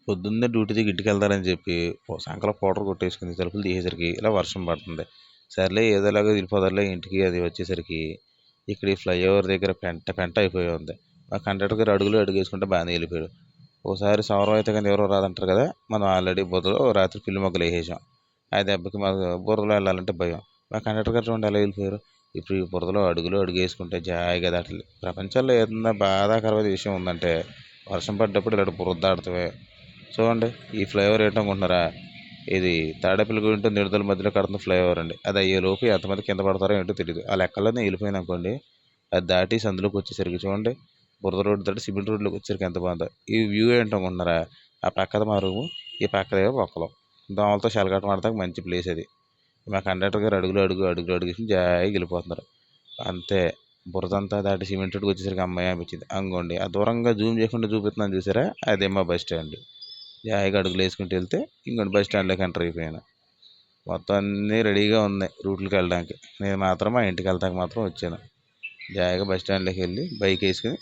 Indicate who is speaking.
Speaker 1: పొద్దున్నే డ్యూటీ దిగి ఇంటికి వెళ్తారని చెప్పి సంకలో పౌడర్ కొట్టేసుకుని తలుపులు తీసేసరికి ఇలా వర్షం పడుతుంది. సర్లే ఏదోలాగా వెళ్ళిపోతారులే ఇంటికి అది వచ్చేసరికి ఇక్కడ ఈ ఫ్లైఓవర్ దగ్గర పెంట పెంట అయిపోయి ఉంది. మా కండక్టర్ గారు అడుగులో అడుగు వేసుకుంటే బాగానే వెళ్ళిపోయాడు. ఓసారి సౌరం అయితే కానీ ఎవరో రాదంటారు కదా, మనం ఆల్రెడీ బురదలో రాత్రి పిల్లి మొగ్గలు వేసేసాం. ఆ దెబ్బకి మాకు బురదలో వెళ్ళాలంటే భయం. మా కండక్టర్ గారు చూడండి ఎలా వెళ్ళిపోయారు. ఇప్పుడు ఈ బురదలో అడుగులో అడుగు వేసుకుంటే జాయిగా దాటాలి. ప్రపంచంలో ఏదన్నా బాధాకరమైన విషయం ఉందంటే వర్షం పడ్డప్పుడు ఇలాంటి బురద దాటమే. చూడండి ఈ ఫ్లైఓవర్ ఏంటనుకుంటున్నారా, ఇది తాడేపల్లిగూడెం టు నిడదల మధ్యలో కడుతున్న ఫ్లైఓవర్ అండి. అది అయ్యేలోపు ఎంతమంది కింద పడతారో ఏంటో తెలియదు. ఆ లెక్కల్లోనే వెళ్ళిపోయాను అనుకోండి. అది దాటి సందులోకి వచ్చేసరికి చూడండి బురద రోడ్డు దాటి సిమెంట్ రోడ్లోకి వచ్చేసరికి ఎంత బాగుందో. ఈ వ్యూ ఏంటనుకుంటున్నారా, ఆ పక్కది మా రూము, ఈ పక్కదేమో పొక్కలం. దోమలతో శలగటం ఆడతానికి మంచి ప్లేస్ అది. మా కండక్టర్ గారు అడుగులో అడుగు జాయిగా వెళ్ళిపోతున్నారు. అంతే బురదంతా దాటి సిమెంట్ రోడ్డుకి వచ్చేసరికి అమ్మాయి అనిపించింది. అంగోండి ఆ దూరంగా జూమ్ చేయకుండా చూపిస్తున్నాను చూసారా, అదే మా బస్ స్టాండ్. జాయిగా అడుగులు వేసుకుంటూ వెళ్తే ఇంకోటి బస్ స్టాండ్లోకి ఎంటర్ అయిపోయాను. మొత్తం అన్నీ రెడీగా ఉన్నాయి రూట్లకు వెళ్ళడానికి. నేను మాత్రం మా ఇంటికి వెళ్తానికి మాత్రం వచ్చాను. జాయిగా బస్ స్టాండ్లోకి వెళ్ళి బైక్ వేసుకుని